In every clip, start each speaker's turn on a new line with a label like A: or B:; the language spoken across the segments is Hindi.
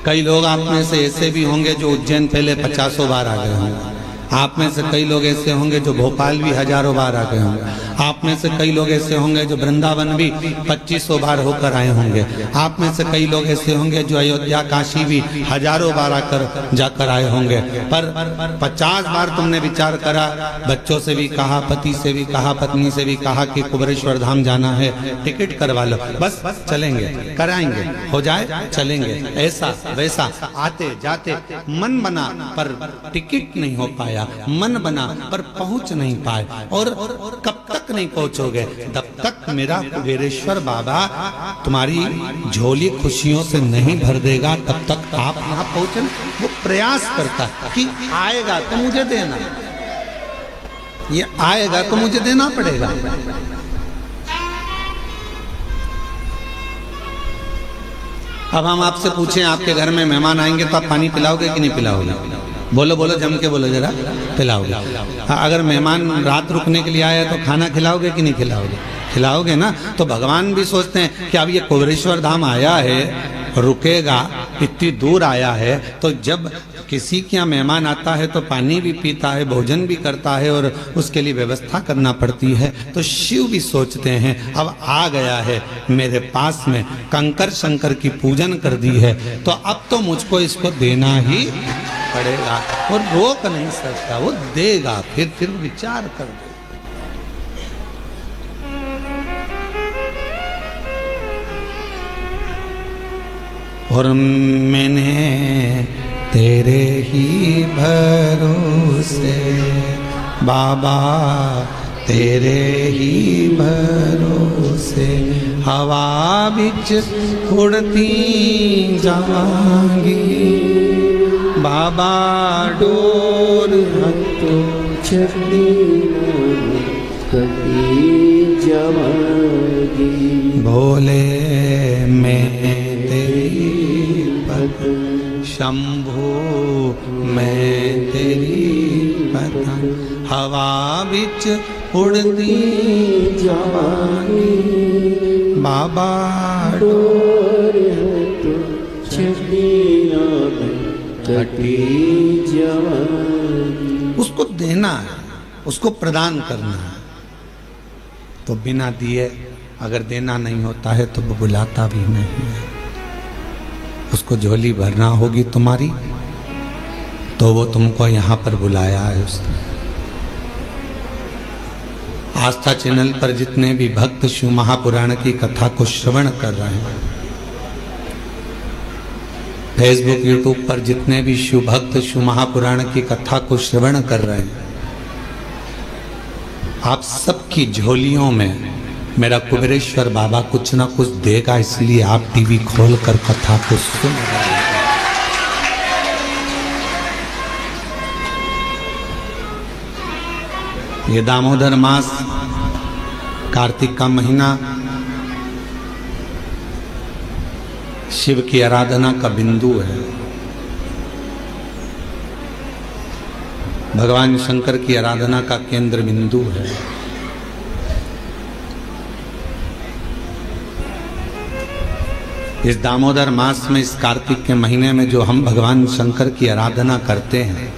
A: कई लोग आप में से ऐसे भी होंगे जो उज्जैन पहले 50 बार आ गए होंगे। आप में से कई लोग ऐसे होंगे जो भोपाल भी हजारों बार आ गए होंगे। आप में से कई लोग ऐसे होंगे जो वृंदावन भी 2500 बार होकर आए होंगे। आप में से कई लोग ऐसे होंगे जो अयोध्या काशी भी हजारों बार आकर जाकर आए होंगे। पर 50 बार तुमने विचार करा, बच्चों से भी कहा, पति से भी कहा, पत्नी से भी कहा कि कुबेरेश्वर धाम जाना है, टिकट करवा लो, बस चलेंगे, कराएंगे, हो जाए चलेंगे, ऐसा वैसा, आते जाते मन बना पर टिकट नहीं हो पाया, मन बना पर पहुंच नहीं पाए। और कब तक नहीं पहुंचोगे? तब तक मेरा कुबेरेश्वर बाबा तुम्हारी झोली खुशियों से नहीं भर देगा, तब तक आप यहाँ पहुंचे। वो प्रयास करता कि आएगा तो मुझे देना, ये आएगा तो मुझे देना पड़ेगा। अब हम आपसे पूछें, आपके घर में मेहमान आएंगे तो आप पानी पिलाओगे कि नहीं पिलाओगे? बोलो बोलो, जम के बोलो जरा, पिलाओगे। अगर मेहमान रात रुकने के लिए आया तो खाना खिलाओगे कि नहीं खिलाओगे? खिलाओगे ना। तो भगवान भी सोचते हैं कि अब ये कुबेरेश्वर धाम आया है, रुकेगा, इतनी दूर आया है, तो जब किसी के यहाँ मेहमान आता है तो पानी भी पीता है, भोजन भी करता है और उसके लिए व्यवस्था करना पड़ती है। तो शिव भी सोचते हैं अब आ गया है मेरे पास में, कंकर शंकर की पूजन कर दी है, तो अब तो मुझको इसको देना ही पड़ेगा। और रोक नहीं सकता, वो देगा, फिर विचार कर दे। और मैंने तेरे ही भरोसे बाबा, तेरे ही भरोसे हवा बिच उड़ती जावांगी बाबा, डोर हथों छड़ी कटी जावांगी। भोले मैं तेरी पत्नी, शंभू मैं तेरी पत्नी, हवा बिच उड़ती जावांगी बाबा, डोर हथों छड़ी कटी जावांगी। उसको देना है, उसको प्रदान करना है। तो बिना दिए अगर देना नहीं होता है तो वो बुलाता भी नहीं है। उसको झोली भरना होगी तुम्हारी, तो वो तुमको यहाँ पर बुलाया है उसने। आस्था चैनल पर जितने भी भक्त शिव महापुराण की कथा को श्रवण कर रहे हैं, फेसबुक यूट्यूब पर जितने भी शिव भक्त शिव महापुराण की कथा को श्रवण कर रहे हैं, आप सबकी झोलियों में मेरा कुबेरेश्वर बाबा कुछ ना कुछ देगा, इसलिए आप टीवी खोलकर कथा को सुन रहे हैं। ये दामोदर मास, कार्तिक का महीना शिव की आराधना का बिंदु है। भगवान शंकर की आराधना का केंद्र बिंदु है। इस दामोदर मास में, इस कार्तिक के महीने में जो हम भगवान शंकर की आराधना करते हैं,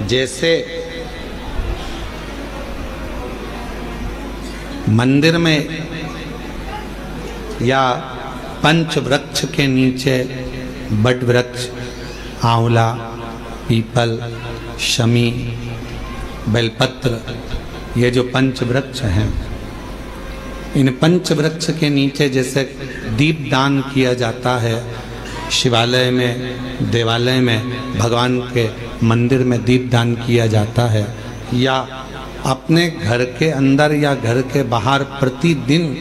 A: जैसे मंदिर में या पंच वृक्ष के नीचे बट वृक्ष, आंवला, पीपल, शमी, बेलपत्र, ये जो पंच वृक्ष हैं, इन पंच वृक्ष के नीचे जैसे दीपदान किया जाता है, शिवालय में, देवालय में, भगवान के मंदिर में दीपदान किया जाता है, या अपने घर के अंदर या घर के बाहर प्रतिदिन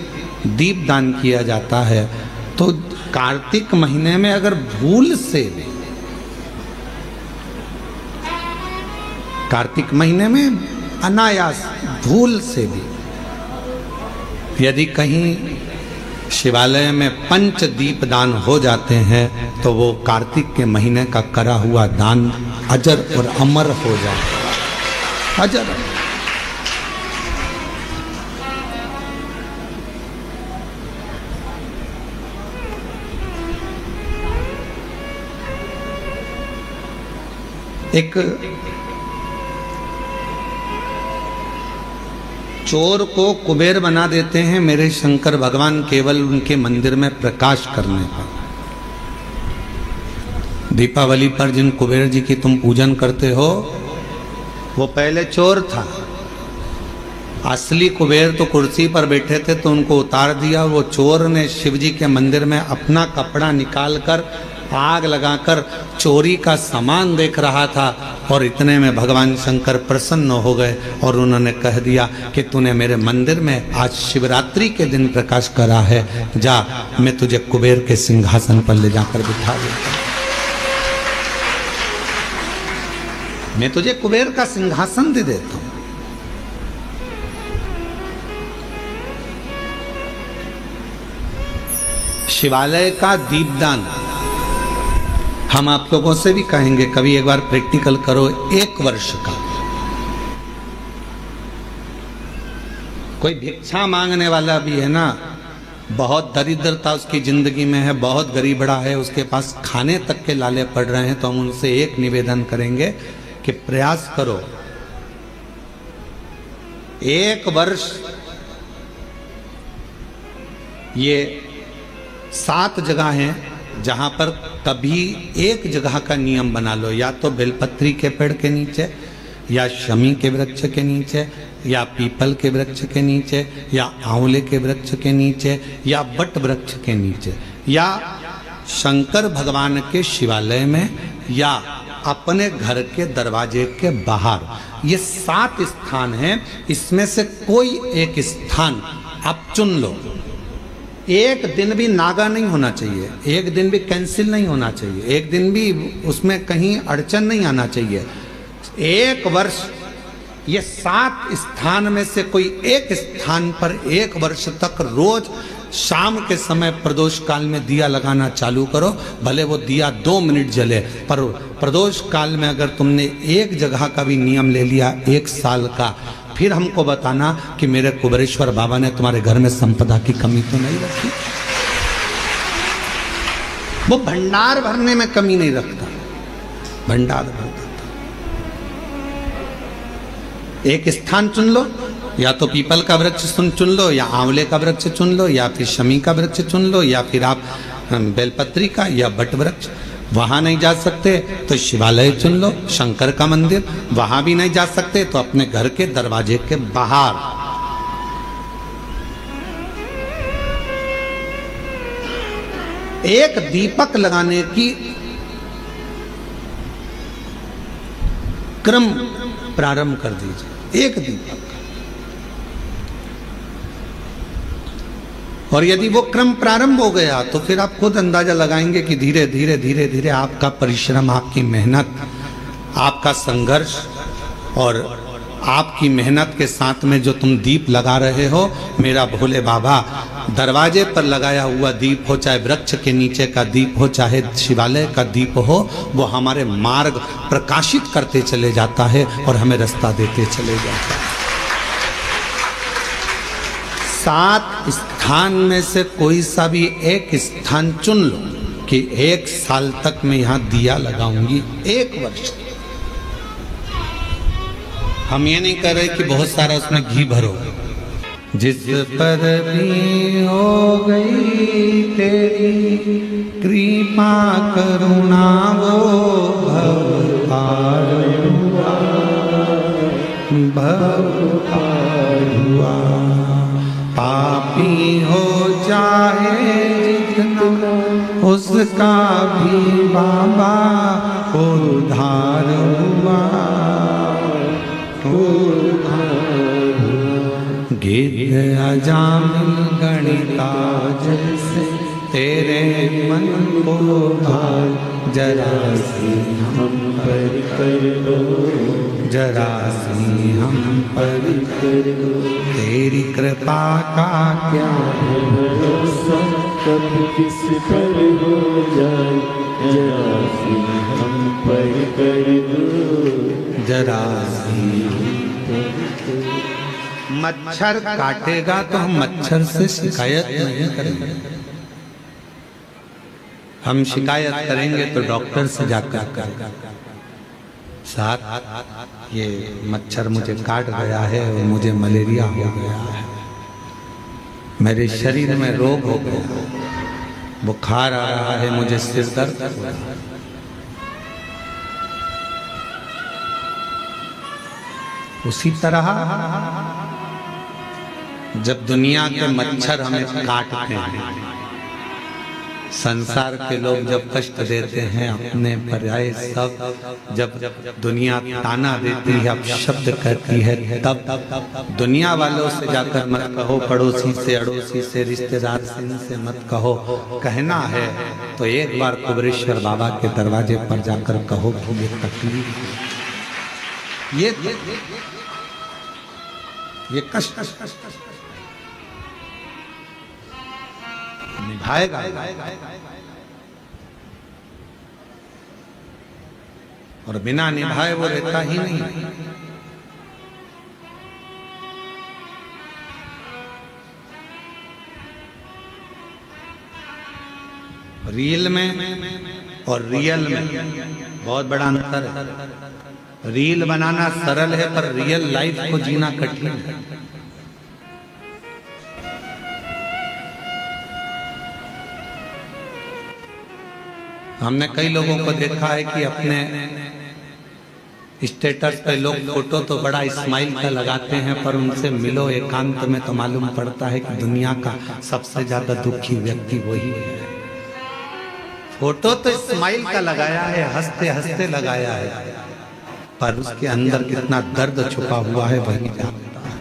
A: दीपदान किया जाता है, तो कार्तिक महीने में अगर भूल से भी, कार्तिक महीने में अनायास भूल से भी यदि कहीं शिवालय में पंच दीप दान हो जाते हैं, तो वो कार्तिक के महीने का करा हुआ दान अजर और अमर हो जाता है। अजर। एक चोर को कुबेर बना देते हैं मेरे शंकर भगवान केवल उनके मंदिर में प्रकाश करने पर। दीपावली पर जिन कुबेर जी की तुम पूजन करते हो वो पहले चोर था। असली कुबेर तो कुर्सी पर बैठे थे तो उनको उतार दिया। वो चोर ने शिव जी के मंदिर में अपना कपड़ा निकालकर आग लगाकर चोरी का सामान देख रहा था और इतने में भगवान शंकर प्रसन्न हो गए और उन्होंने कह दिया कि तूने मेरे मंदिर में आज शिवरात्रि के दिन प्रकाश करा है, जा मैं तुझे कुबेर के सिंहासन पर ले जाकर बिठा देता हूं। मैं तुझे कुबेर का सिंहासन दे देता हूं। शिवालय का दीपदान हम आप लोगों से भी कहेंगे, कभी एक बार प्रैक्टिकल करो। 1 वर्ष का कोई भिक्षा मांगने वाला भी है ना, बहुत दरिद्रता उसकी जिंदगी में है, बहुत गरीबड़ा है, उसके पास खाने तक के लाले पड़ रहे हैं, तो हम उनसे एक निवेदन करेंगे कि प्रयास करो 1 वर्ष ये 7 जगह हैं जहां पर कभी एक जगह का नियम बना लो, या तो बेलपत्री के पेड़ के नीचे, या शमी के वृक्ष के नीचे, या पीपल के वृक्ष के नीचे, या आंवले के वृक्ष के नीचे, या बट वृक्ष के नीचे, या शंकर भगवान के शिवालय में, या अपने घर के दरवाजे के बाहर। ये 7 स्थान हैं, इसमें से कोई एक स्थान आप चुन लो। एक दिन भी नागा नहीं होना चाहिए, एक दिन भी कैंसिल नहीं होना चाहिए, एक दिन भी उसमें कहीं अड़चन नहीं आना चाहिए। 1 वर्ष ये 7 स्थान में से कोई एक स्थान पर 1 वर्ष तक रोज शाम के समय प्रदोष काल में दिया लगाना चालू करो। भले वो दिया 2 मिनट जले, पर प्रदोष काल में अगर तुमने एक जगह का भी नियम ले लिया 1 साल का, फिर हमको बताना कि मेरे कुबेरेश्वर बाबा ने तुम्हारे घर में संपदा की कमी तो नहीं रखी। वो भंडार भरने में कमी नहीं रखता, भंडार भरता। एक स्थान चुन लो, या तो पीपल का वृक्ष चुन लो, या आंवले का वृक्ष चुन लो, या फिर शमी का वृक्ष चुन लो, या फिर आप बेलपत्री का या बट वृक्ष। वहां नहीं जा सकते तो शिवालय चुन लो, शंकर का मंदिर। वहां भी नहीं जा सकते तो अपने घर के दरवाजे के बाहर। एक दीपक लगाने की क्रम प्रारंभ कर दीजिए, एक दीपक। और यदि वो क्रम प्रारंभ हो गया तो फिर आप खुद अंदाजा लगाएंगे कि धीरे धीरे धीरे धीरे आपका परिश्रम, आपकी मेहनत, आपका संघर्ष और आपकी मेहनत के साथ में जो तुम दीप लगा रहे हो, मेरा भोले बाबा दरवाजे पर लगाया हुआ दीप हो, चाहे वृक्ष के नीचे का दीप हो, चाहे शिवालय का दीप हो, वो हमारे मार्ग प्रकाशित करते चले जाता है और हमें रास्ता देते चले जाता है। 7 स्थान में से कोई सा भी एक स्थान चुन लो कि 1 साल तक मैं यहाँ दिया लगाऊंगी, 1 वर्ष। हम ये नहीं कर रहे कि बहुत सारा उसमें घी भरो। जिस पर भी हो गई तेरी कृपा करुणा वो भव पार हुआ। पापी हो चाहे जितना उसका भी बाबा उद्धार हुआ। गिद्ध अजामिल गणिता जैसे तेरे मन को भार, जरा सी हम पर कर दो, जरा सी हम पर कर दो। तेरी कृपा का क्या भरोसा, कब किस पर हो जाए, जरा सी हम पर कर दो, जरा सी। मच्छर काटेगा तो हम मच्छर से शिकायत नहीं करेंगे, हम शिकायत करेंगे तो डॉक्टर से जाकर करेंगे। साथ ये मच्छर मुझे काट गया है और मुझे मलेरिया हो गया है, मेरे शरीर में रोग हो गया, बुखार आ रहा है, मुझे सिर दर्द हो रहा है। उसी तरह जब दुनिया के मच्छर हमें काटते हैं, संसार के लोग जब कष्ट देते हैं, अपने पर्याय सब जब दुनिया ताना देती है, अब शब्द कहती है, तब दुनिया वालों से जाकर मत कहो, पड़ोसी से, अड़ोसी से, रिश्तेदार से, इनसे मत कहो। कहना है तो एक बार कुबेरेश्वर बाबा के दरवाजे पर जाकर कहो कि ये तकलीफ, ये कष्ट निभाएगा। और बिना निभाए वो रहता ही नहीं। रील में और रियल में बहुत बड़ा अंतर है। रील बनाना सरल है, पर रियल लाइफ को जीना कठिन है। हमने कई लोगों को देखा है कि अपने स्टेटस पे लोग फोटो तो बड़ा स्माइल का लगाते हैं, पर उनसे मिलो एकांत में तो मालूम पड़ता है कि दुनिया का सबसे ज्यादा दुखी व्यक्ति वही है। फोटो तो स्माइल का लगाया है, हंसते हंसते लगाया है, पर उसके अंदर कितना दर्द छुपा हुआ है वही जानता है।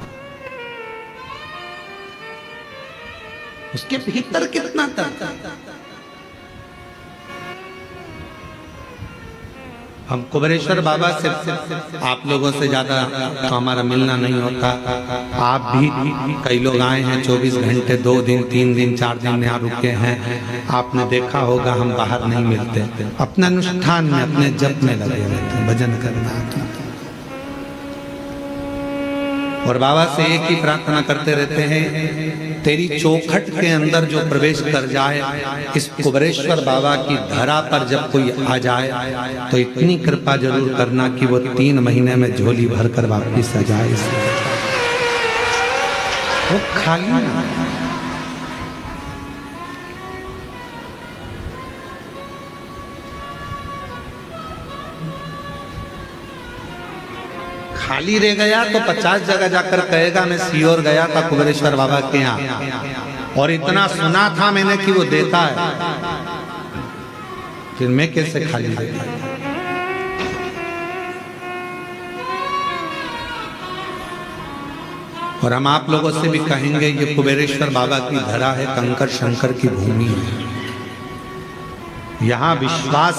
A: उसके भीतर कितना दर्द। हम कुबेरेश्वर बाबा से, आप लोगों से ज्यादा हमारा मिलना नहीं होता। आप भी कई लोग आए हैं 24 घंटे, 2 दिन, 3 दिन, 4 दिन यहाँ रुके हैं। आपने देखा होगा हम बाहर नहीं मिलते, अपने अनुष्ठान में, अपने जप में लगे रहते हैं, भजन करना। और बाबा से एक ही प्रार्थना करते रहते हैं, तेरी चौखट के अंदर जो प्रवेश कर जाए, इस कुबेरेश्वर बाबा की धरा पर जब कोई आ जाए तो इतनी कृपा जरूर करना कि वो 3 महीने में झोली भर कर वापिस आ जाए। वो खाली ना, खाली रह गया तो 50 जगह जाकर कहेगा मैं सियोर गया था कुबेरेश्वर बाबा के यहाँ और इतना सुना था मैंने कि वो देता है, फिर मैं कैसे खाली रह गया। और हम आप लोगों से भी कहेंगे ये कुबेरेश्वर बाबा की धरा है, कंकर शंकर की भूमि है। यहाँ विश्वास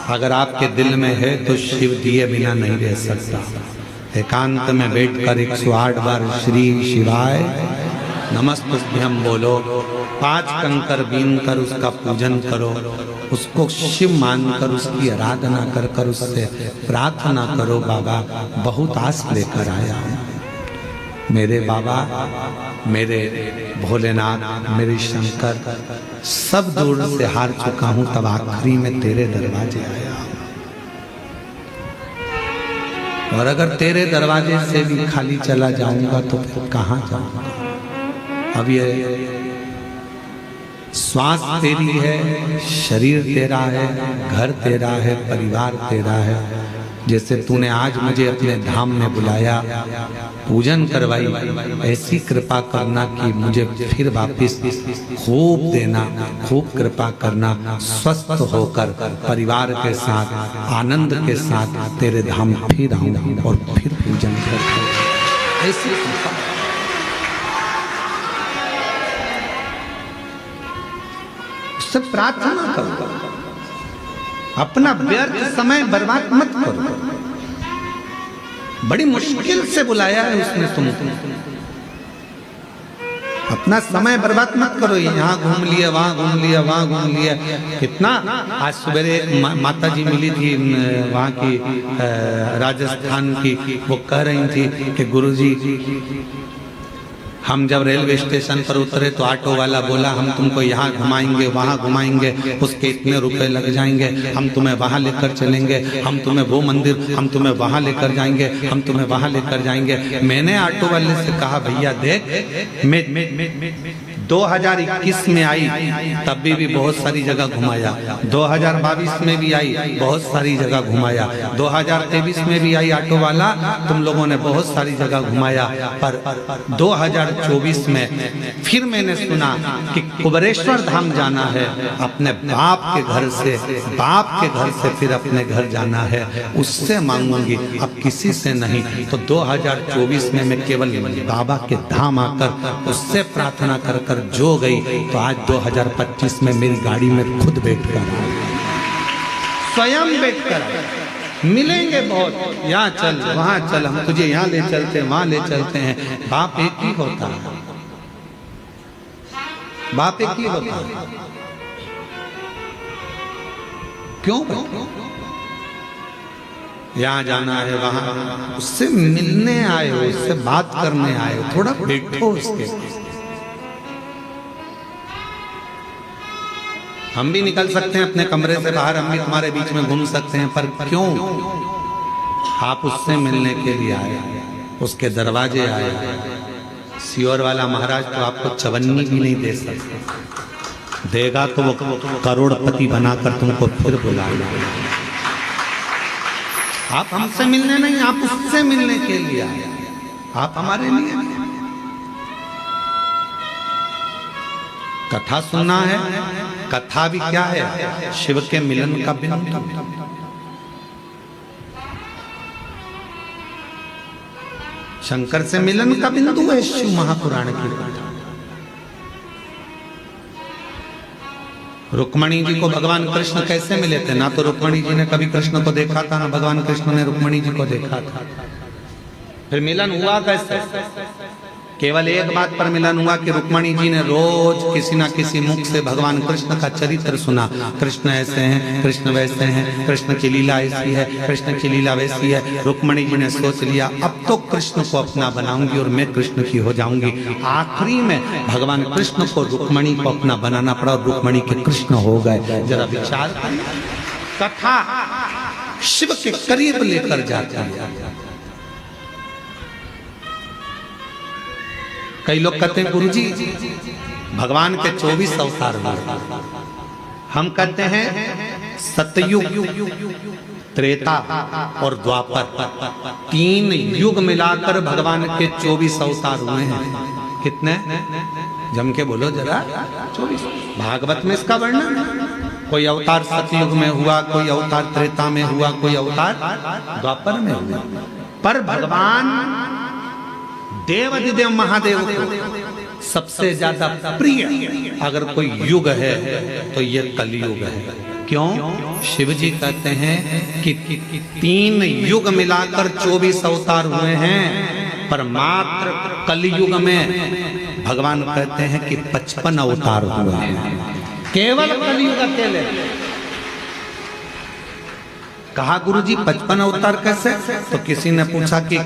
A: अगर आपके दिल में है तो शिव दिए बिना नहीं रह सकता। एकांत में बैठकर 108 बार श्री शिवाय नमस्तुभ्यं बोलो, 5 कंकर बीन कर उसका पूजन करो, उसको शिव मानकर उसकी आराधना कर कर उससे प्रार्थना करो। बाबा बहुत आस लेकर आया हूँ, मेरे बाबा, मेरे भोलेनाथ, मेरे शंकर, सब दूर से हार चुका हूं, तब आखिरी में तेरे दरवाजे आया। और अगर तेरे दरवाजे से भी खाली चला जाऊंगा तो फिर कहां जाऊंगा। अब ये श्वास तेरी है, शरीर तेरा है, घर तेरा है, परिवार तेरा है। जैसे तूने आज मुझे अपने धाम में बुलाया, पूजन करवाई, ऐसी कृपा करना कि मुझे फिर वापस खूब देना, खूब कृपा करना, स्वस्थ होकर परिवार के साथ आनंद के साथ तेरे धाम फिर आऊं और फिर पूजन कर। ऐसी कृपा उससे प्रार्थना करो, अपना व्यर्थ समय बर्बाद मत करो। बड़ी मुश्किल से बुलाया है उसने तुमको, अपना समय बर्बाद मत करो। यहाँ घूम लिया, वहाँ घूम लिया, वहाँ घूम लिया, कितना। आज सवेरे एक माता जी मिली थी वहाँ की, राजस्थान की, वो कह रही थी कि गुरुजी हम जब रेलवे स्टेशन पर उतरे तो ऑटो वाला बोला हम तुमको यहाँ घुमाएंगे वहाँ घुमाएंगे, उसके इतने रुपए लग जाएंगे, हम तुम्हें वहाँ लेकर चलेंगे, हम तुम्हें वो मंदिर, हम तुम्हें वहाँ लेकर जाएंगे, हम तुम्हें वहाँ लेकर जाएंगे। मैंने ऑटो वाले से कहा भैया देख मैं 2021 में आई तब भी बहुत सारी जगह घुमाया, 2022 में भी आई बहुत सारी जगह घुमाया, 2023 में भी आई ऑटो वाला तुम लोगों ने बहुत सारी जगह घुमाया, पर 2024 में फिर मैंने सुना कि कुबेरेश्वर धाम जाना है, अपने बाप के घर से, बाप के घर से फिर अपने घर जाना है, उससे मांगूंगी अब किसी से नहीं। तो 2024 में मैं केवल बाबा के धाम आकर उससे प्रार्थना कर कर जो गई, तो आज 2025 में मेरी गाड़ी में खुद बैठकर स्वयं बैठकर मिलेंगे बहुत, यहाँ चल वहाँ चल, हम तुझे यहाँ ले चलते हैं वहाँ ले चलते हैं। बाप एक ही होता है, बाप एक ही होता है। क्यों यहाँ जाना है वहाँ, उससे मिलने आए हो, उससे बात करने आए हो, थोड़ा बैठो उसके। हम भी निकल सकते हैं अपने कमरे से बाहर, हम भी तुम्हारे बीच में घूम सकते हैं, पर क्यों आप उससे मिलने के लिए आए, उसके दरवाजे आए। सियोर वाला महाराज तो आपको चवन्नी भी नहीं दे सकते, देगा तो वो करोड़पति बनाकर तुमको फिर बुलाएगा। आप हमसे मिलने नहीं, आप उससे मिलने के लिए आए, आप हमारे लिए। कथा सुनना है, कथा भी क्या है, शिव के मिलन का बिंदु। शंकर से मिलन का बिंदु है शिव महापुराण की कथा। रुक्मणी जी को भगवान कृष्ण कैसे मिले थे? ना तो रुक्मणी जी ने कभी कृष्ण को देखा था, ना भगवान कृष्ण ने रुक्मणी जी को देखा था। फिर मिलन हुआ कैसे? केवल एक बात पर मिलन हुआ कि रुक्मणी जी ने रोज किसी ना किसी मुख से भगवान कृष्ण का चरित्र सुना। कृष्ण ऐसे हैं, कृष्ण वैसे हैं, कृष्ण की लीला ऐसी है, कृष्ण की लीला वैसी है। रुक्मणी जी ने सोच लिया अब तो कृष्ण को अपना बनाऊंगी और मैं कृष्ण की हो जाऊंगी। आखिरी में भगवान कृष्ण को रुक्मणी को अपना बनाना पड़ा और रुक्मणी के कृष्ण हो गए। जरा विचार करें, कथा शिव के करीब लेकर जाता है। कई लोग कहते हैं गुरुजी भगवान के 24 अवतार हुए, हम कहते हैं सतयुग, त्रेता और द्वापर, 3 युग मिलाकर भगवान के 24 अवतार हुए हैं। कितने? जम के बोलो जरा। 24। भागवत में इसका वर्णन, कोई अवतार सतयुग में हुआ, कोई अवतार त्रेता में हुआ, कोई अवतार द्वापर में हुआ। पर भगवान देवाधिदेव महादेव को सबसे ज्यादा प्रिय अगर कोई युग है तो ये कलयुग है। क्यों? शिव जी कहते हैं कि 3 युग मिलाकर 24 अवतार हुए हैं, पर मात्र कलयुग में भगवान कहते हैं कि 55 अवतार हुए हैं। केवल कलयुग अकेले। कहा गुरुजी 55 अवतार कैसे? तो किसी ने पूछा कि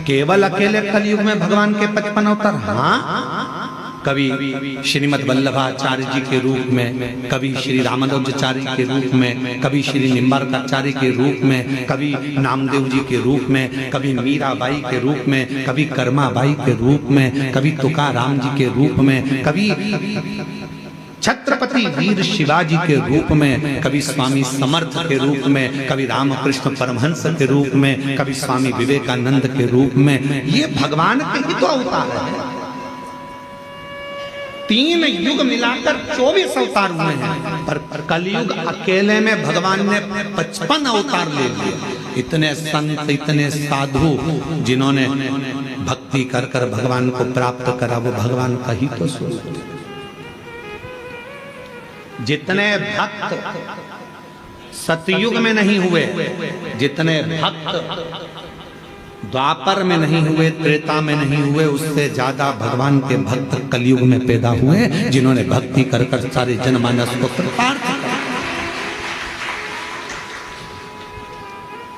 A: केवल अकेले कलयुग में भगवान के 55 अवतार? हाँ, कभी श्रीमद् वल्लभाचार्य जी के रूप में, कभी श्री रामानुजाचार्य के रूप में, कभी श्री निम्बार्काचार्य के रूप में, कभी नामदेव जी के रूप में, कभी मीराबाई के रूप में, कभी कर्माबाई के रूप में, कभी तुकाराम जी के रूप में, कभी छत्रपति वीर शिवाजी के रूप में, कभी स्वामी समर्थ के रूप में, कभी रामकृष्ण परमहंस के रूप में, कभी स्वामी विवेकानंद के रूप में। ये भगवान के ही तो अवतार है। 3 युग मिलाकर 24 अवतार हुए हैं, पर कलयुग अकेले में भगवान ने 55 अवतार ले लिए। इतने संत, इतने साधु जिन्होंने भक्ति कर कर भगवान को प्राप्त करा, वो भगवान का ही तो स्वरूप। जितने भक्त सतयुग में नहीं हुए, जितने भक्त द्वापर में नहीं हुए, त्रेता में नहीं हुए, उससे ज्यादा भगवान के भक्त कलयुग में पैदा हुए, जिन्होंने भक्ति कर कर सारे जनमानस को कृतार्थ किया।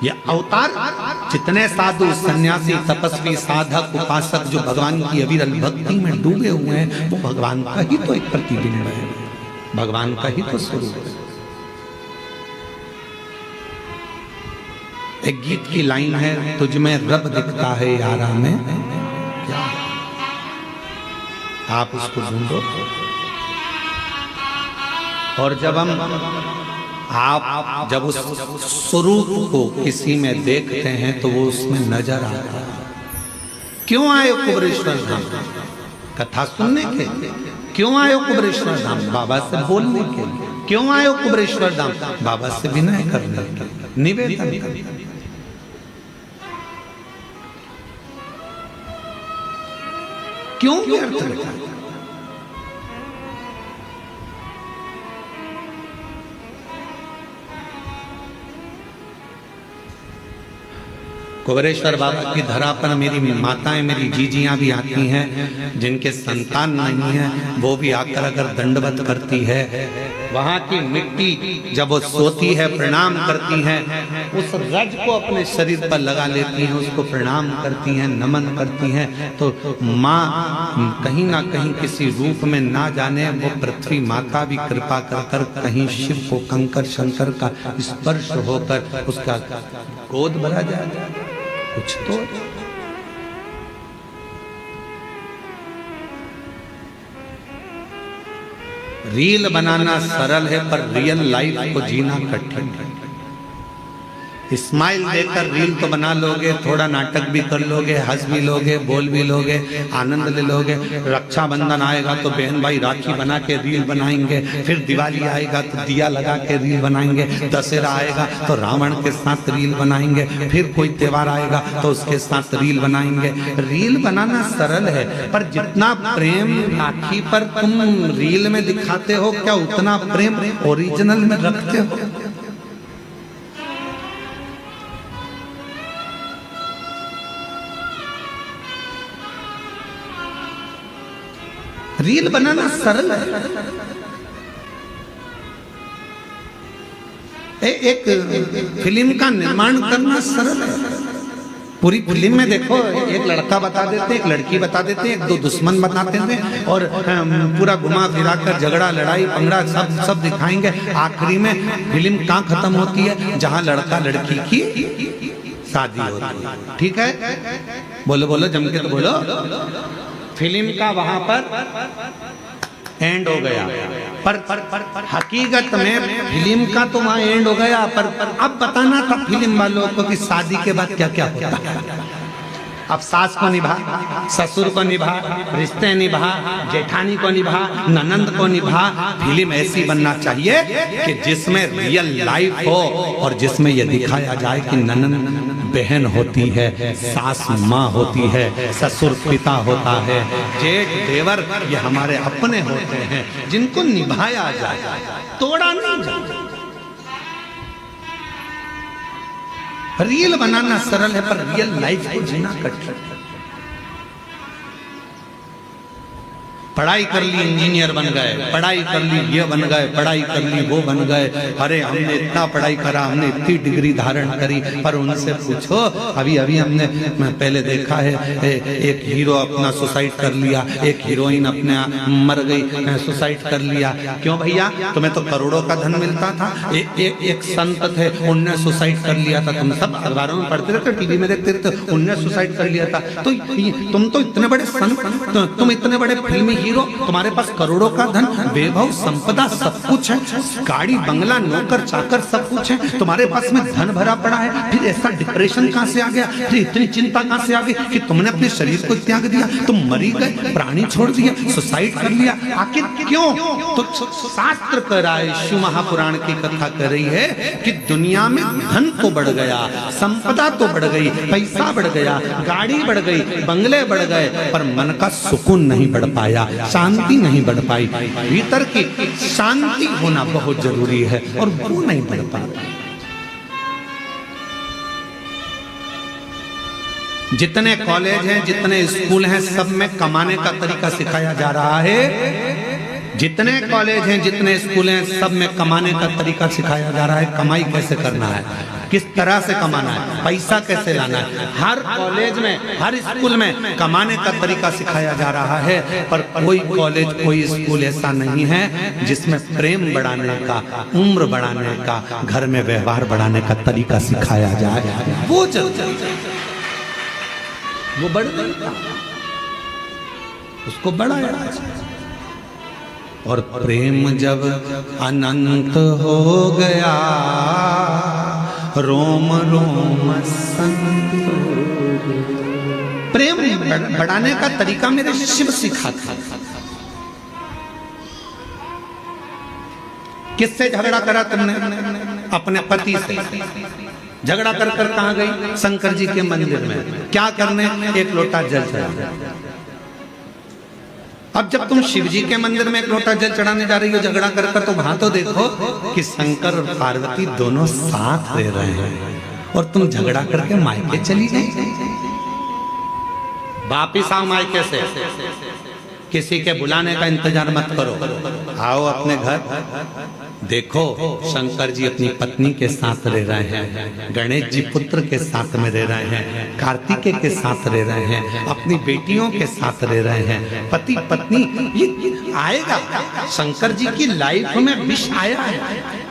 A: ये अवतार जितने साधु सन्यासी तपस्वी साधक उपासक जो भगवान की अविरल भक्ति में डूबे हुए हैं, वो भगवान का ही तो एक प्रतिबिंब है, भगवान का ही तो स्वरूप है। एक गीत की लाइन है, तुझ में रब दिखता है यारा में क्या, आप उसको ढूंढो। और जब आप जब उस स्वरूप को किसी में देखते हैं तो वो उसमें नजर आता है। क्यों आए कुबरेश्वर धाम? कथा सुनने के। क्यों आए कुबरेश्वर धाम? बाबा से बोलने के। क्यों आए कुबरेश्वर धाम? बाबा से विनय करने के, निवेदन करने। क्यों व्यर्थ लिखा? कुबरेश्वर बाबा की धरा पर मेरी माताएं, मेरी जीजियां भी आती हैं, जिनके संतान नहीं है, वो भी आकर अगर दंडवत करती है। वहां की मिट्टी जब वो सोती है प्रणाम करती हैं, उस रज को अपने शरीर पर लगा लेती हैं, उसको प्रणाम करती हैं, नमन करती हैं। तो माँ कहीं ना कहीं किसी रूप में ना जाने वो पृथ्वी माता भी कृपा कर कहीं शिव को कंकर शंकर का स्पर्श होकर उसका गोद भरा जाए। कुछ तो रील बनाना सरल है, पर रियल लाइफ को जीना कठिन है। स्माइल देकर रील तो बना लोगे, थोड़ा नाटक भी कर लोगे, हंस भी लोगे, बोल भी लोगे, आनंद ले लोगे। रक्षाबंधन आएगा तो बहन भाई राखी बना के रील बनाएंगे, फिर दिवाली आएगा तो दिया लगा के रील बनाएंगे, दशहरा आएगा तो रावण के साथ रील बनाएंगे, फिर कोई त्योहार आएगा तो उसके साथ रील बनाएंगे। रील बनाना सरल है, पर जितना प्रेम राखी पर तुम रील में दिखाते हो, क्या उतना प्रेम ओरिजिनल में रखते हो? रील बनाना सरल है। एक फिल्म का निर्माण करना सरल है। पूरी फिल्म में देखो, एक लड़का बता देते हैं, एक लड़की बता देते हैं, एक दो दुश्मन बताते हैं, और पूरा घुमा फिरा कर झगड़ा लड़ाई पंगड़ा सब दिखाएंगे। आखिरी में फिल्म कहाँ खत्म होती है? जहाँ लड़का लड़की की शादी होती है। ठीक है, बोलो बोलो जम के तो बोलो। फिल्म का वहां पर एंड हो गया, पर हकीकत में फिल्म का तो वहां एंड हो गया, पर अब बताना था फिल्म वालों को कि शादी के बाद क्या क्या होता है। अब सास को निभा, ससुर को निभा, रिश्ते निभा, जेठानी को निभा, ननंद को निभा। फिल्म ऐसी बनना चाहिए कि जिसमें रियल लाइफ हो, और जिसमें यह दिखाया जाए कि ननंद बहन होती है, सास माँ होती है, ससुर पिता होता है, जेठ देवर ये हमारे अपने होते हैं, जिनको निभाया जाए, तोड़ा नहीं जाए। रील बनाना सरल है, पर रियल लाइफ को जीना कठिन है। पढ़ाई कर ली इंजीनियर बन गए, पढ़ाई कर ली ये बन गए, पढ़ाई कर ली वो बन गए। अरे हमने इतना पढ़ाई करा, हमने इतनी डिग्री धारण करी, पर उनसे पूछो, अभी अभी हमने पहले देखा है एक हीरो अपना सुसाइड कर लिया, एक हीरोइन अपने मर गई, सुसाइड कर लिया। क्यों भैया? तुम्हें तो करोड़ों का धन मिलता था। एक संत थे, उनने सुसाइड कर लिया था। तुम सब अखबारों में पढ़ते रहते, टीवी में देखते रहते, उनने सुसाइड कर लिया था। तो तुम तो इतने बड़े संत, तुम इतने बड़े फिल्मी हीरो, तुम्हारे पास करोड़ों का धन, वैभव संपदा सब कुछ है, गाड़ी बंगला नौकर चाकर सब कुछ है, तुम्हारे पास में धन भरा पड़ा है, फिर ऐसा डिप्रेशन कहां से आ गया? फिर इतनी चिंता कहां से आ गई कि तुमने अपने शरीर को त्याग दिया, तुम मरी गए, प्राणी छोड़ दिया, सुसाइड कर लिया? आखिर क्यों? तो शास्त्र कह रहा है, शिव महापुराण की कथा कर रही है कि दुनिया में धन तो बढ़ गया, संपदा तो बढ़ गई, पैसा बढ़ गया, गाड़ी बढ़ गई, बंगले बढ़ गए, पर मन का सुकून नहीं बढ़ पाया, शांति नहीं बढ़ पाई। भीतर की शांति होना बहुत जरूरी है, और वो नहीं बढ़ पाता। जितने कॉलेज हैं, जितने स्कूल हैं, सब में कमाने का तरीका सिखाया जा रहा है। जितने कॉलेज हैं, जितने स्कूल हैं, सब में कमाने का तरीका सिखाया जा रहा है। कमाई कैसे करना है, किस तरह से कमाना है, पैसा कैसे लाना है। हर कॉलेज में, हर स्कूल में कमाने का तरीका सिखाया जा रहा है। पर कोई कॉलेज, कोई स्कूल ऐसा नहीं है जिसमें प्रेम बढ़ाने का, उम्र बढ़ाने का, घर में व्यवहार बढ़ाने का तरीका सिखाया जाए। वो बढ़ गया, उसको बढ़ाया जाए। और प्रेम जब अनंत हो गया, रोम रोम संत। प्रेम बढ़ाने का तरीका मेरे शिव सिखाता। किससे झगड़ा करा तुमने? अपने पति से। झगड़ा कर कर कहां गई? शंकर जी के मंदिर में। क्या करने? एक लोटा जल चढ़ा। अब जब तुम शिव जी के मंदिर में एक लोटा जल चढ़ाने जा रही हो झगड़ा कर कर, तो वहां तो देखो कि शंकर और पार्वती दोनों साथ रह रहे हैं और तुम झगड़ा करके मायके चली गई। वापिस आओ मायके से। किसी के बुलाने का इंतजार मत करो, आओ अपने घर। देखो शंकर जी अपनी पत्नी के साथ रह रहे हैं, गणेश जी पुत्र के साथ में रह रहे हैं, कार्तिकेय के साथ रह रहे हैं, अपनी बेटियों के साथ रह रहे हैं। पति पत्नी ये आएगा। शंकर जी की लाइफ में विष आया है,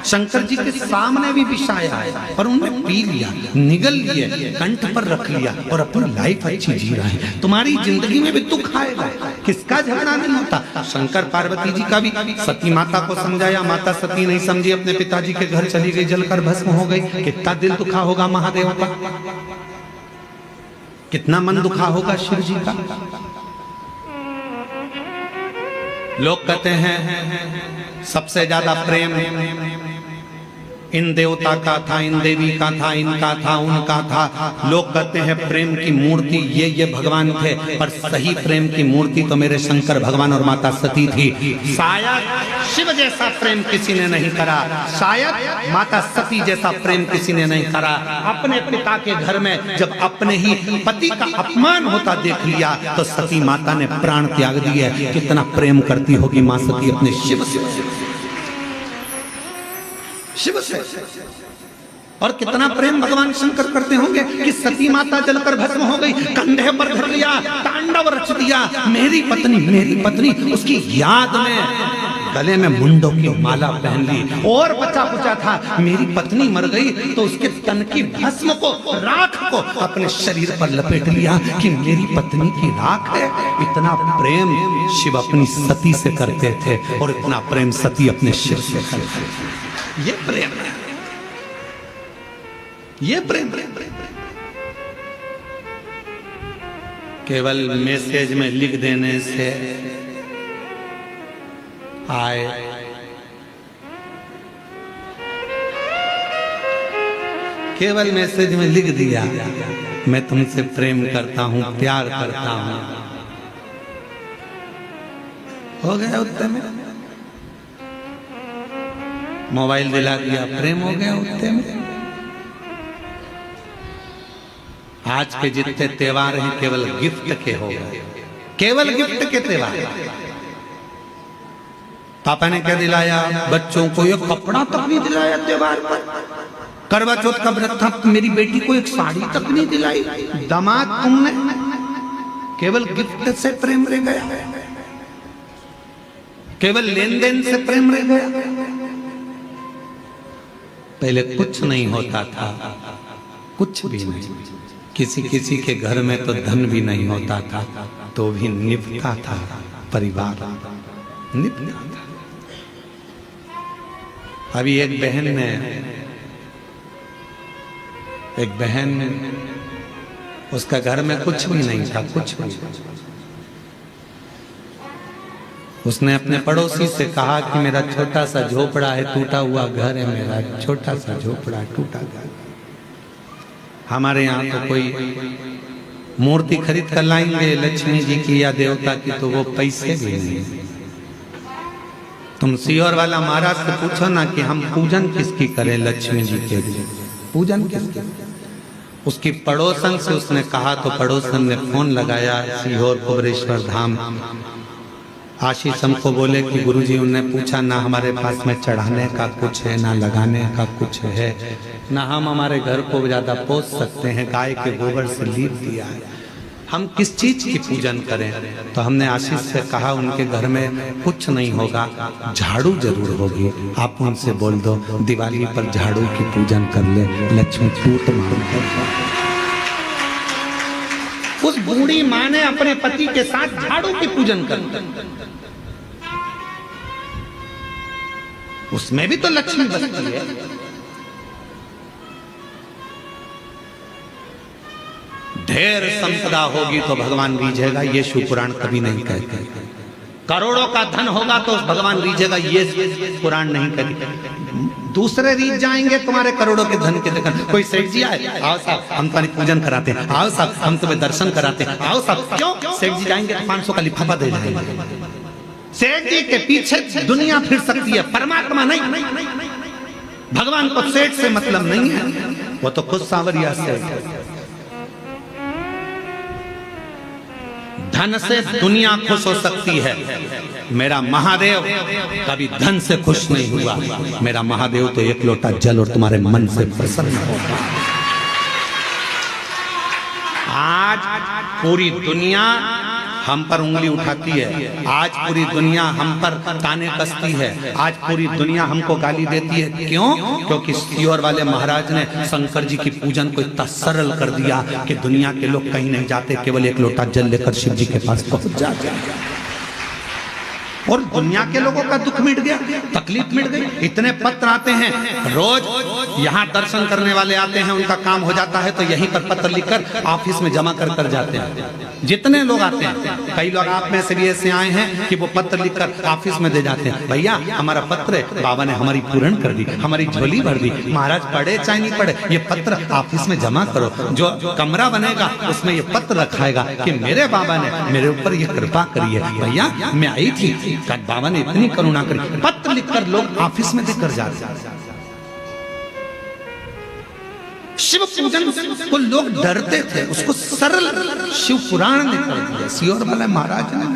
A: शंकर जी के सामने भी विष आया है, पर उन्होंने पी लिया, निगल लिए, कंठ पर रख लिया और अपनी लाइफ अच्छी जी रहे हैं। तुम्हारी जिंदगी में भी दुख आएगा। किसका झगड़ा नहीं होता? शंकर पार्वती जी का भी। सती माता को समझाया, माता सती नहीं समझी, अपने पिताजी के घर चली गई, जलकर भस्म हो गई। कितना दिल दुखा होगा महादेव का, कितना मन दुखा होगा शिव जी का। लोग कहते हैं सबसे ज्यादा प्रेम इन देवता का था, इन देवी का था, इनका था, उनका था। लोग कहते हैं प्रेम की मूर्ति ये भगवान थे, पर सही प्रेम की मूर्ति तो मेरे शंकर भगवान और माता सती थी। शायद शिव जैसा प्रेम किसी ने नहीं करा, शायद माता सती जैसा प्रेम किसी ने नहीं करा। अपने पिता के घर में जब अपने ही पति का अपमान होता देख लिया तो सती माता ने प्राण त्याग दिए। कितना प्रेम करती होगी मां सती अपने शिव से, शिव से। और कितना प्रेम भगवान शंकर करते होंगे कि सती माता जलकर भस्म हो गई, कंधे पर धर लिया, तांडव रच दिया, मेरी पत्नी। उसकी याद में गले में मुंडों की माला पहन ली और बचा कुचा था। मेरी पत्नी मर गई तो उसके तन की भस्म को, राख को अपने शरीर पर लपेट लिया कि मेरी पत्नी की राख है। इतना प्रेम शिव अपनी सती से करते थे और इतना प्रेम सती अपने शिव से करते थे। ये प्रेम है, ये प्रेम। केवल मैसेज में लिख देने से आए, केवल मैसेज में लिख दिया मैं तुमसे प्रेम करता हूं, प्यार करता हूं, हो गया उत्तर में। मोबाइल दिला दिया, प्रेम हो गया उत्ते में। आज के जितने त्योहार हैं केवल गिफ्ट के हो गए, केवल गिफ्ट के त्योहार। पापा ने क्या दिलाया बच्चों को? ये कपड़ा तक नहीं दिलाया त्योहार पर। करवा चौथ का व्रत था, मेरी बेटी को एक साड़ी तक नहीं दिलाई। दामाद तुमने, केवल गिफ्ट से प्रेम रह गया, केवल लेन देन से प्रेम रह गया। पहले कुछ नहीं होता था, कुछ भी नहीं। किसी के घर में तो धन भी नहीं होता था तो भी निभता था, परिवार निभता था। अभी एक बहन उसका घर में कुछ भी नहीं था, कुछ भी। उसने अपने पड़ोसी से कहा कि मेरा छोटा सा झोपड़ा है, टूटा हुआ घर है, मेरा छोटा सा झोपड़ा टूटा घर। हमारे यहाँ तो कोई मूर्ति खरीद कर लाएंगे लक्ष्मी जी की या देवता की तो वो पैसे भी नहीं। तुम सीहोर वाला महाराज से पूछो ना कि हम पूजन किसकी करें, लक्ष्मी जी के लिए पूजन किसकी। उसकी पड़ोसन से उसने कहा तो पड़ोसन ने फोन लगाया सीहोर कुबरेश्वर धाम आशीष हमको बोले कि गुरुजी उनने पूछा ना हमारे पास में चढ़ाने का कुछ है ना लगाने का कुछ है, ना हम हमारे घर को ज़्यादा पोस सकते हैं, गाय के गोबर से लीप दिया है, हम किस चीज की पूजन करें। तो हमने आशीष से कहा उनके घर में कुछ नहीं होगा, झाड़ू जरूर होगी, आप उनसे बोल दो दिवाली पर झाड़ू की पूजन कर ले, लक्ष्मी टूट मार। उस बूढ़ी माँ ने अपने पति के साथ झाड़ू की पूजन कर, उसमें भी तो लक्ष्मी बसती है। ढेर संपदा होगी तो भगवान रीझेगा, ये शिव पुराण कभी नहीं कहते। करोड़ों का धन होगा तो भगवान रीझेगा, ये पुराण नहीं कहते। दूसरे रीझ जाएंगे तुम्हारे करोड़ों के धन के देखकर। कोई सेठ जी आए, आओ साहब हम तुम्हारी पूजन कराते हैं, आओ साहब हम तुम्हें दर्शन कराते हैं, आओ साहब। क्यों? सेठ जी जाएंगे तो 500 का लिफाफा दे जाएंगे। सेठ जी के पीछे दुनिया फिर सकती है, परमात्मा नहीं। भगवान को सेठ से मतलब नहीं है, वो तो खुद सांवरिया से। धन से दुनिया खुश हो सकती है, मेरा महादेव कभी धन से खुश नहीं हुआ। मेरा महादेव तो एक लोटा जल और तुम्हारे मन से प्रसन्न होगा। आज पूरी दुनिया हम पर उंगली उठाती है, आज पूरी दुनिया हम पर ताने कसती है, आज पूरी दुनिया हमको गाली देती है। क्यों? क्योंकि सीहोर वाले महाराज ने शंकर जी की पूजन को इतना सरल कर दिया कि दुनिया के लोग कहीं नहीं जाते, केवल एक लोटा जल लेकर शिव जी के पास पहुंच जाते हैं और दुनिया के लोगों का दुख मिट गया, तकलीफ मिट गई। इतने पत्र आते हैं रोज, यहाँ दर्शन करने वाले आते हैं, उनका काम हो जाता है तो यहीं पर पत्र लिखकर ऑफिस में जमा कर जाते हैं। जितने लोग आते हैं, कई लोग आप में से भी ऐसे आए हैं कि वो पत्र लिखकर ऑफिस में दे जाते हैं, भैया हमारा पत्र है, बाबा ने हमारी पूर्ण कर दी, हमारी झोली भर दी, महाराज पढ़े चाहे नहीं पढ़े ये पत्र ऑफिस में जमा करो। जो कमरा बनेगा उसमें ये पत्र रखाएगा कि मेरे बाबा ने मेरे ऊपर ये कृपा करी है। भैया मैं आई थी, बाबा ने इतनी करुणा करी, पत्र लिखकर लोग ऑफिस में देकर जाते। शिव पूजन को लोग डरते थे, उसको सरल शिव पुराण ने कर दिया, सीहोर वाले महाराज ने।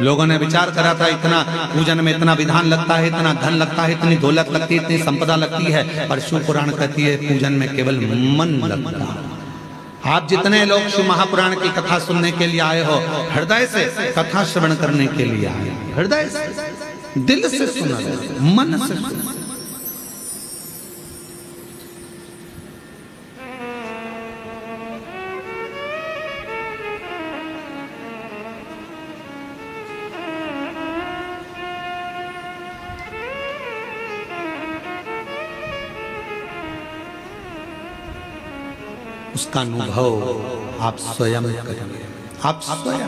A: लोगों ने विचार करा था इतना पूजन में इतना विधान लगता है, इतना धन लगता है, इतनी दौलत लगती है, इतनी संपदा लगती है, पर शिव पुराण कहती है पूजन में केवल मन लगता है। आप जितने लोग शिव महापुराण की कथा सुनने के लिए आए हो, हृदय से कथा श्रवण करने के लिए आए, हृदय से, दिल से सुना, मन से सुना। उसका अनुभव आप स्वयं करेंगे, आप स्वयं।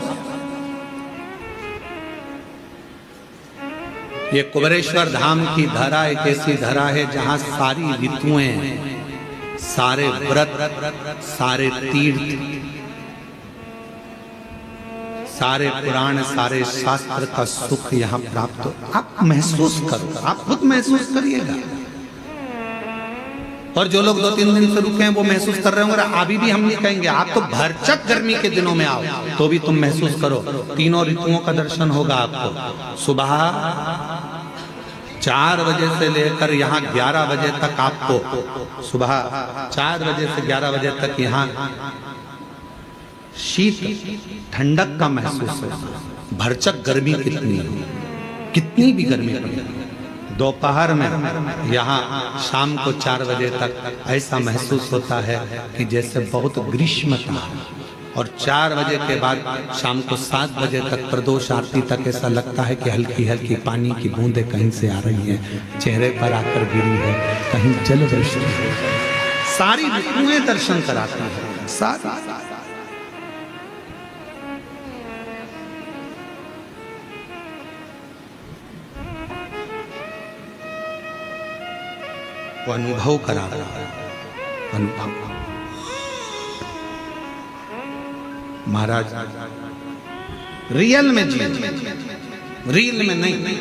A: ये कुबेरेश्वर धाम की धरा एक ऐसी धरा है जहां सारी ऋतुएं, सारे व्रत, सारे तीर्थ, सारे पुराण, सारे शास्त्र का सुख यहाँ प्राप्त हो। आप महसूस करो, आप खुद महसूस करिएगा। और जो लोग 2-3 दिन से रुके हैं वो महसूस कर रहे होंगे, अभी भी हम नहीं कहेंगे। आप तो भरचक गर्मी के दिनों में आओ तो भी तुम महसूस करो, तीनों ऋतुओं का दर्शन होगा आपको। सुबह 4 बजे से लेकर यहाँ 11 बजे तक आपको, सुबह 4 बजे से 11 बजे तक यहाँ शीत ठंडक का महसूस होगा। भरचक गर्मी कितनी हो, कितनी भी गर्मी पड़े, दोपहर में यहाँ शाम को 4 बजे तक ऐसा महसूस होता है कि जैसे बहुत ग्रीष्मता है। और 4 बजे के बाद शाम को 7 बजे तक प्रदोष आरती तक ऐसा लगता है कि हल्की हल्की पानी की बूंदें कहीं से आ रही हैं, चेहरे पर आकर गिरी है, कहीं जल वृष्टि है। सारी ऋतुएं दर्शन कराती है, सारी। वो अनुभव करा, अनुभव। महाराज रियल में जी, रियल में नहीं।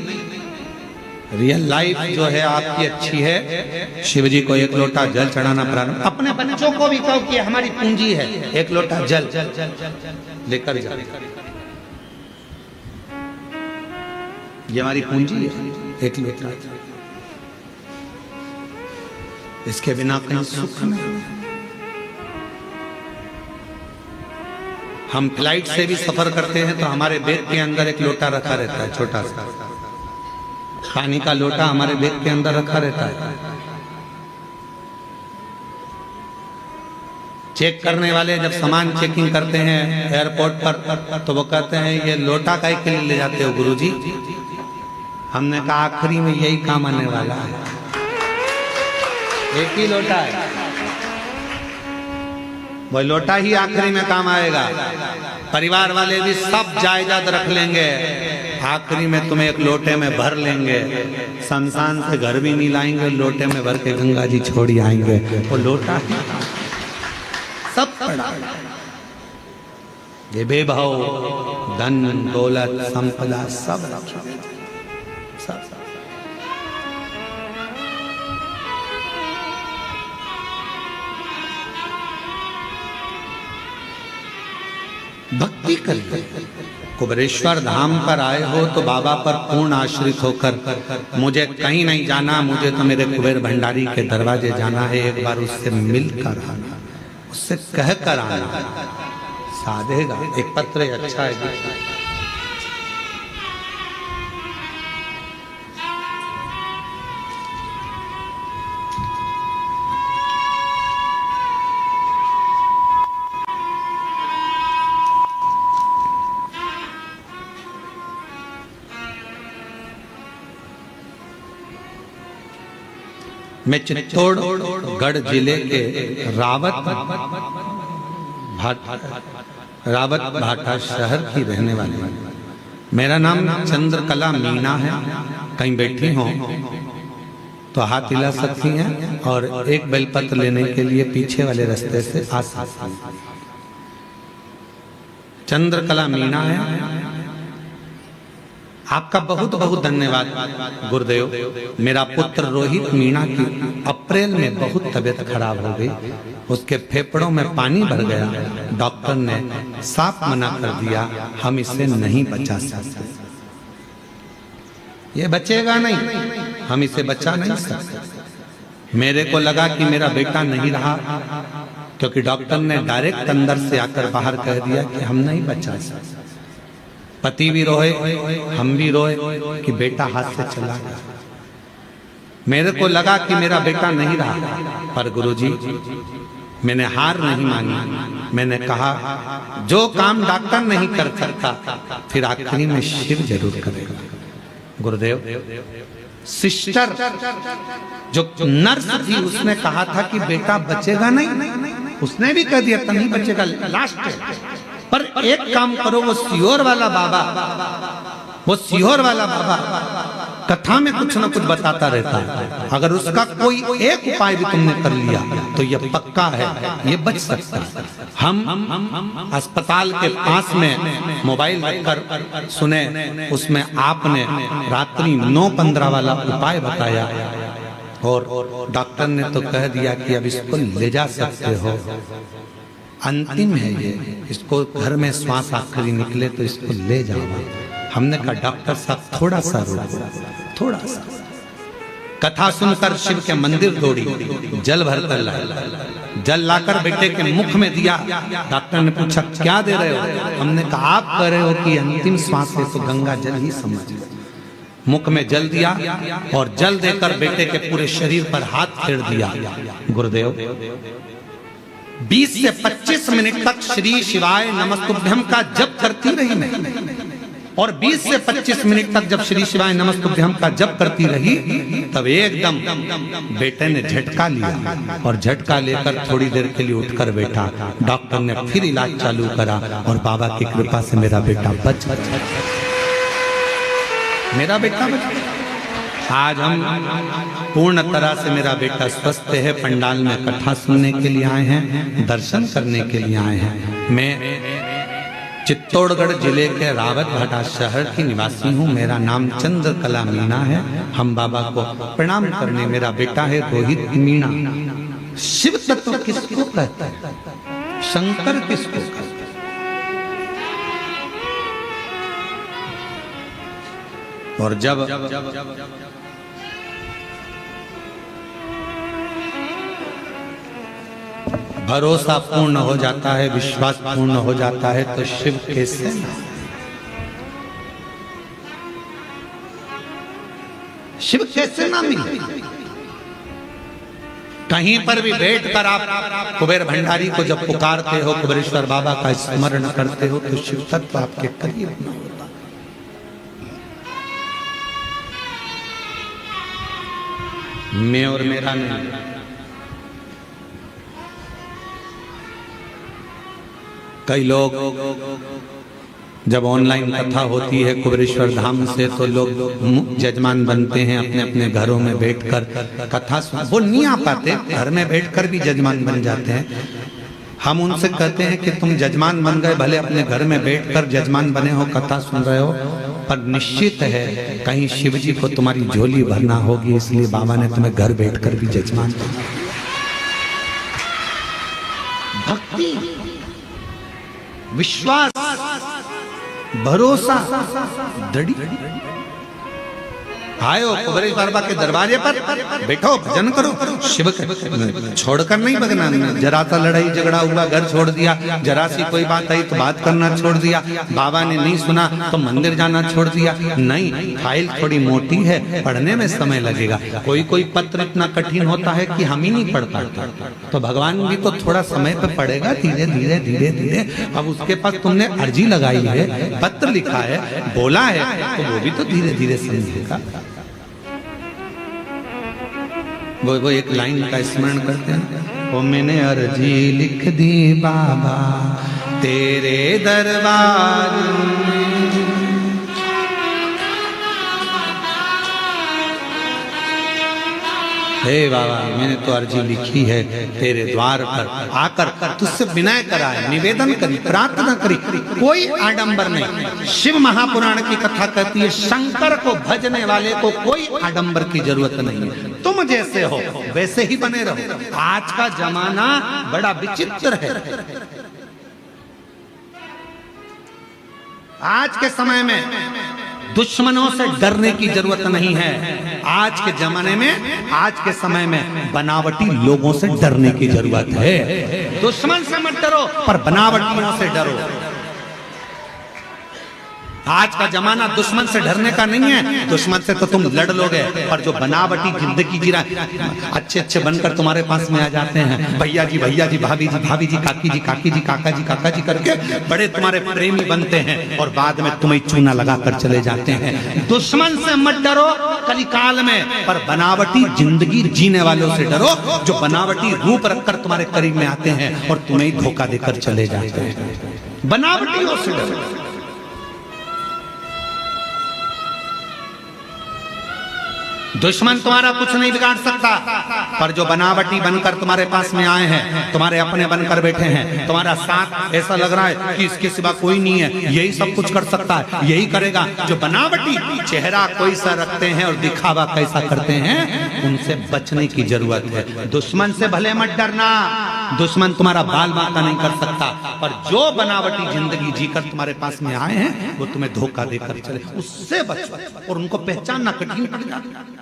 A: रियल लाइफ जो है आपकी अच्छी है। शिव जी को 1 लोटा जल चढ़ाना प्रारंभ, अपने बच्चों को भी कहो कि हमारी पूंजी है, 1 लोटा जल लेकर जाओ। ये हमारी पूंजी है, एक लोटा। इसके बिना कहीं सुख नहीं। हम फ्लाइट से भी सफर करते हैं तो हमारे बैग के अंदर एक लोटा रखा रहता है, छोटा सा पानी का लोटा हमारे बैग के अंदर रखा रहता है। चेक करने वाले जब सामान चेकिंग करते हैं एयरपोर्ट पर तो वो कहते हैं ये लोटा काहे के लिए ले जाते हो गुरुजी? हमने कहा आखिरी में यही काम आने वाला है, एक ही लोटा है, वो लोटा ही आखिरी में काम आएगा। परिवार वाले भी सब जायदाद रख लेंगे, आखिरी में तुम्हें एक लोटे में भर लेंगे, शमशान से घर भी नहीं लाएंगे, लोटे में भर के गंगा जी छोड़ी आएंगे। वो लोटा ही सब पड़ा। ये बेभाव धन दौलत संपदा सब सब भक्ति करिए। कुबेरेश्वर धाम पर आए हो तो बाबा पर पूर्ण आश्रित होकर मुझे कहीं नहीं जाना, मुझे तो मेरे कुबेर भंडारी के दरवाजे जाना है, एक बार उससे मिलकर आना, उससे कह कर आना, साधेगा। एक पत्र अच्छा है, मैं चित्तौड़गढ़ जिले के रावत भाटा शहर की रहने वाली हूँ। मेरा नाम चंद्रकला मीना है। कहीं बैठी हो तो हाथ हिला सकती हैं और एक बेलपत्र लेने के लिए पीछे वाले रास्ते से आ सकती हैं। चंद्रकला मीना है। आपका बहुत बहुत धन्यवाद गुरुदेव। मेरा पुत्र रोहित मीणा की अप्रैल में बहुत तबीयत खराब हो गई, उसके फेफड़ों में पानी भर गया। डॉक्टर ने साफ मना कर दिया, हम इसे नहीं बचा सकते, ये बचेगा नहीं, हम इसे बचा नहीं सकते। मेरे को लगा कि मेरा बेटा नहीं रहा, क्योंकि डॉक्टर ने डायरेक्ट अंदर से आकर बाहर कह दिया कि हम नहीं बचा सकते। पति भी रोए, हम भी रोए कि बेटा हाथ से चला गया। मेरे को लगा कि मेरा बेटा नहीं रहा, पर गुरुजी मैंने हार नहीं मानी। मैंने कहा जो काम डॉक्टर नहीं कर सकता फिर आखिरी में शिव जरूर करेगा। गुरुदेव, सिस्टर जो नर्स थी उसने कहा था कि बेटा बचेगा नहीं, उसने भी कह दिया नहीं बचेगा, लास्ट। पर एक काम करो, वो सियोर वाला बाबा, वो सियोर वाला बाबा कथा में कुछ ना कुछ बताता रहता है, अगर उसका कोई एक उपाय भी तुमने कर लिया तो ये पक्का है, ये बच सकता है। हम अस्पताल के पास में मोबाइल रखकर सुने, उसमें आपने रात्रि 9:15 वाला उपाय बताया और डॉक्टर ने तो कह दिया कि अब इसको ले जा सकते हो, अंतिम है ये, इसको घर में श्वास आखिरी निकले तो इसको ले जाओ। हमने कहा डॉक्टर साहब थोड़ा सा रुको, थोड़ा सा। कथा सुनकर शिव के मंदिर दौड़ी, जल भर कर लाए, जल लाकर बेटे के मुख में दिया। डॉक्टर ने पूछा क्या दे रहे हो? हमने कहा आप कह रहे हो कि अंतिम श्वास है तो गंगा जल ही समझ। मुख में जल दिया और जल देकर बेटे के पूरे शरीर पर हाथ फेर दिया। गुरुदेव 20 से 25 मिनट तक श्री शिवाय नमस्तुभ्यम का जप करती रही मैं, और 20 से 25 मिनट तक जब श्री शिवाय नमस्तुभ्यम का जप करती रही तब एकदम बेटे ने झटका लिया और झटका लेकर थोड़ी देर के लिए उठकर बैठा। डॉक्टर ने फिर इलाज चालू करा और बाबा की कृपा से मेरा बेटा बच गया। मेरा बेटा बच गया। आज हम पूर्ण तरह से मेरा बेटा स्वस्थ है। पंडाल में कथा सुनने के लिए आए हैं, दर्शन करने के लिए आए हैं। मैं चित्तौड़गढ़ जिले के रावत भाटा शहर की निवासी हूँ। मेरा नाम चंद्रकला मीणा है। हम बाबा को प्रणाम करने, मेरा बेटा है रोहित मीणा। शिव तत्व किसको कहते हैं? शंकर किसको कहते हैं? और जब भरोसा पूर्ण हो जाता है, विश्वास पूर्ण हो जाता है, तो शिव कैसे ना, शिव कैसे ना मिले। कहीं पर भी बैठकर आप कुबेर भंडारी को जब पुकारते हो, कुबेरेश्वर बाबा का स्मरण करते हो, तो शिव तत्व आपके करीब न होता। मैं और मेरा नहीं, कई लोग जब ऑनलाइन कथा होती है कुबेरेश्वर धाम से, तो लोग जजमान बनते हैं अपने अपने घरों में बैठकर कथा सुन। वो नहीं आ पाते, घर में बैठकर भी जजमान बन जाते हैं। हम उनसे कहते हैं कि तुम जजमान बन गए, भले अपने घर में बैठकर जजमान बने हो, कथा सुन रहे हो, पर निश्चित है कहीं शिव जी को तुम्हारी झोली भरना होगी, इसलिए बाबा ने तुम्हें घर बैठकर भी जजमान बना। भक्ति, विश्वास, भरोसा, दृढ़ आयो कुबेरेश्वर बाबा के दरवाजे पर बैठो, भजन करो, शिव छोड़कर नहीं भगना। जरा सा लड़ाई झगड़ा हुआ, घर छोड़ दिया, जरा सी कोई बात आई तो बात करना छोड़ दिया, बाबा ने नहीं सुना तो मंदिर जाना छोड़ दिया। नहीं, फाइल थोड़ी मोटी है, पढ़ने में समय लगेगा। कोई कोई पत्र इतना कठिन होता है कि हम ही नहीं पढ़ पाते, तो भगवान भी तो थोड़ा समय पे पढ़ेगा, धीरे धीरे धीरे धीरे। अब उसके पास तुमने अर्जी लगाई है, पत्र लिखा है, बोला है, तो वो भी तो धीरे धीरे समझेगा। वो एक लाइन का स्मरण करते हैं, वो मैंने अर्जी लिख दी बाबा तेरे दरबार में, हे बाबा मैंने तो अर्जी लिखी है तेरे द्वार पर आकर, तुझसे विनय करा है, निवेदन करी, प्रार्थना करी, कोई आडंबर नहीं। शिव महापुराण की कथा कहती है शंकर को भजने वाले को कोई आडंबर की जरूरत नहीं है। तुम जैसे हो वैसे ही बने रहो। आज का जमाना बड़ा विचित्र है। आज के समय में दुश्मनों से डरने की जरूरत नहीं है। आज के जमाने में, आज के समय में बनावटी लोगों से डरने की जरूरत है। दुश्मन से मत डरो, पर बनावटियों से डरो। आज का जमाना दुश्मन से डरने का नहीं है। दुश्मन से तो तुम लड़ लोगे, पर जो बनावटी जिंदगी जी रहा है, अच्छे अच्छे बनकर तुम्हारे पास में आ जाते हैं, भैया जी, भाभी जी, काकी जी, काका जी करके बड़े तुम्हारे प्रेमी बनते हैं, और बाद में तुम्हें चूना लगाकर चले जाते हैं। दुश्मन से मत डरो कलिकाल में, पर बनावटी जिंदगी जीने वालों से डरो, जो बनावटी रूप रखकर तुम्हारे करीब में आते हैं और तुम्हें धोखा देकर चले जाते हैं। बनावटियों से डरो। दुश्मन तुम्हारा कुछ नहीं बिगाड़ सकता, पर जो बनावटी बनकर तुम्हारे पास में आए हैं, तुम्हारे अपने बनकर बैठे हैं, तुम्हारा साथ ऐसा लग रहा है कि इसके सिवा कोई नहीं है, यही सब कुछ कर सकता है, यही करेगा, जो बनावटी चेहरा कोई सा रखते हैं और दिखावा कैसा करते हैं, उनसे बचने की जरूरत है। दुश्मन से भले मत डरना, दुश्मन तुम्हारा बाल बांका नहीं कर सकता, पर जो बनावटी जिंदगी जीकर तुम्हारे पास में आए हैं, वो तुम्हें धोखा देकर चले, उससे बचो। और उनको पहचानना कठिन पड़ जाता है।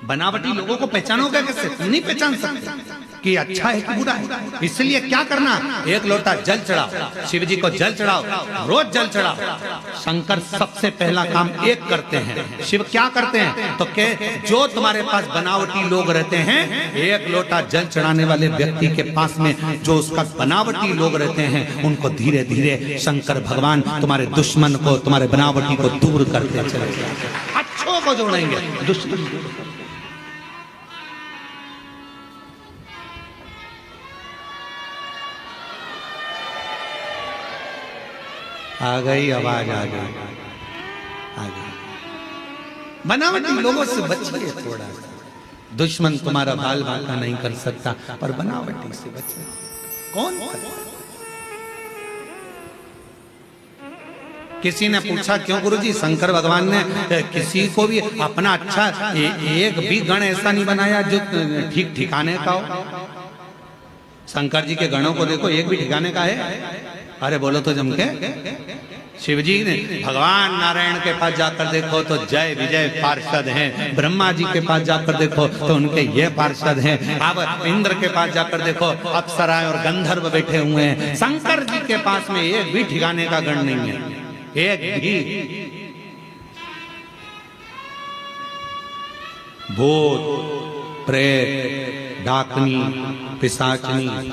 A: बनावटी लोगों को पहचानोगे कैसे? तुम नहीं पहचान सकते कि अच्छा है कि बुरा है। इसलिए क्या करना, एक लोटा जल चढ़ाओ, शिव जी को जल चढ़ाओ, रोज जल चढ़ाओ। शंकर सबसे पहला काम एक करते हैं, शिव क्या करते हैं तो के जो तुम्हारे पास बनावटी लोग रहते हैं, एक लोटा जल चढ़ाने वाले व्यक्ति के पास में जो उसका बनावटी लोग रहते हैं, उनको धीरे धीरे शंकर भगवान तुम्हारे दुश्मन को, तुम्हारे बनावटी को दूर करते चले जाएंगे, अच्छों को जोड़ेंगे, दुश्मन। आ गई आवाज, आ गई। बनावटी लोगों से बचिए थोड़ा। दुश्मन तुम्हारा बाल बांका नहीं कर सकता, पर बनावटी से बचिए। कौन? किसी ने पूछा क्यों गुरुजी शंकर भगवान ने किसी को भी अपना अच्छा एक भी गण ऐसा नहीं बनाया जो ठीक ठिकाने का हो? शंकर जी के गणों को देखो, एक भी ठिकाने का है? अरे बोलो तो जम के। शिवजी ने भगवान नारायण के पास जाकर देखो तो जय विजय पार्षद हैं, ब्रह्मा जी के पास जाकर देखो तो उनके ये पार्षद हैं, अब इंद्र के पास जाकर देखो अप्सराएं और गंधर्व बैठे हुए हैं, शंकर जी के पास में एक भी ठिकाने का गण नहीं है, एक भी। भूत प्रेत डाकनी पिशाचनी